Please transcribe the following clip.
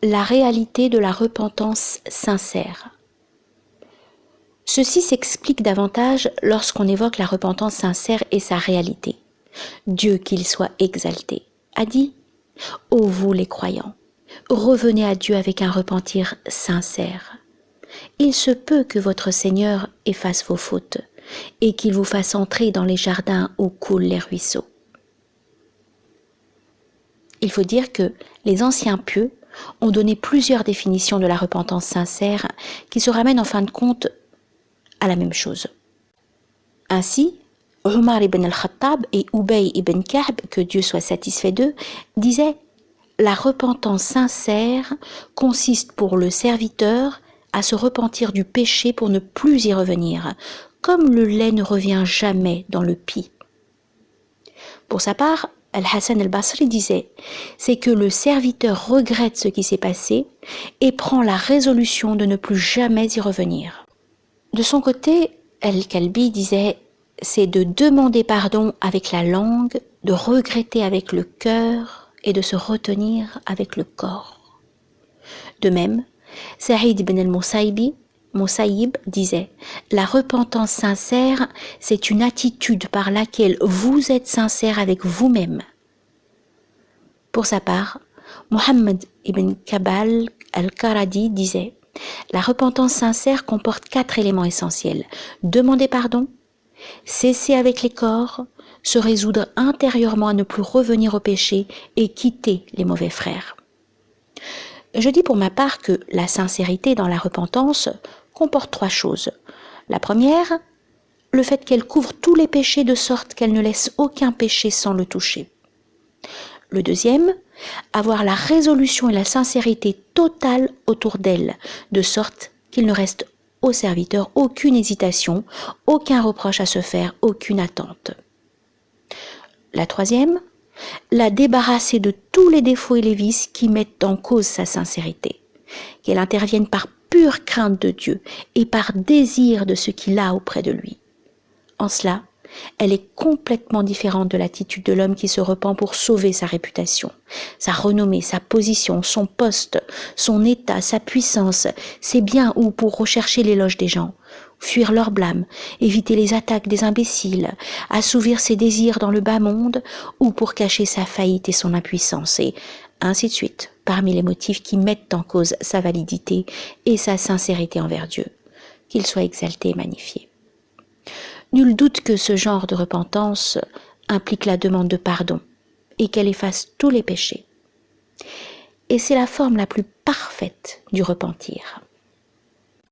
la réalité de la repentance sincère. Ceci s'explique davantage lorsqu'on évoque la repentance sincère et sa réalité. Dieu, qu'il soit exalté, a dit « Ô vous les croyants, revenez à Dieu avec un repentir sincère. Il se peut que votre Seigneur efface vos fautes et qu'il vous fasse entrer dans les jardins où coulent les ruisseaux. » Il faut dire que les anciens pieux ont donné plusieurs définitions de la repentance sincère qui se ramènent en fin de compte à la même chose. Ainsi, Omar ibn al-Khattab et Ubay ibn Ka'b, que Dieu soit satisfait d'eux, disaient « La repentance sincère consiste pour le serviteur à se repentir du péché pour ne plus y revenir, comme le lait ne revient jamais dans le pis. » Pour sa part, Al-Hassan al-Basri disait « C'est que le serviteur regrette ce qui s'est passé et prend la résolution de ne plus jamais y revenir. » De son côté, Al-Kalbi disait « C'est de demander pardon avec la langue, de regretter avec le cœur et de se retenir avec le corps. » De même, Saïd ibn al-Musayyib disait « La repentance sincère, c'est une attitude par laquelle vous êtes sincère avec vous-même. » Pour sa part, Mohammed ibn Kabal al-Karadi disait « La repentance sincère comporte 4 éléments essentiels. Demander pardon, cesser avec les corps, se résoudre intérieurement à ne plus revenir au péché et quitter les mauvais frères. » Je dis pour ma part que la sincérité dans la repentance comporte 3 choses. La première, le fait qu'elle couvre tous les péchés de sorte qu'elle ne laisse aucun péché sans le toucher. Le deuxième, avoir la résolution et la sincérité totale autour d'elle, de sorte qu'il ne reste au serviteur aucune hésitation, aucun reproche à se faire, aucune attente. La troisième, la débarrasser de tous les défauts et les vices qui mettent en cause sa sincérité, qu'elle intervienne par pure crainte de Dieu et par désir de ce qu'il a auprès de lui. En cela, elle est complètement différente de l'attitude de l'homme qui se repent pour sauver sa réputation, sa renommée, sa position, son poste, son état, sa puissance, ses biens ou pour rechercher l'éloge des gens, fuir leur blâme, éviter les attaques des imbéciles, assouvir ses désirs dans le bas monde ou pour cacher sa faillite et son impuissance, et ainsi de suite, parmi les motifs qui mettent en cause sa validité et sa sincérité envers Dieu, qu'il soit exalté et magnifié. Nul doute que ce genre de repentance implique la demande de pardon et qu'elle efface tous les péchés. Et c'est la forme la plus parfaite du repentir.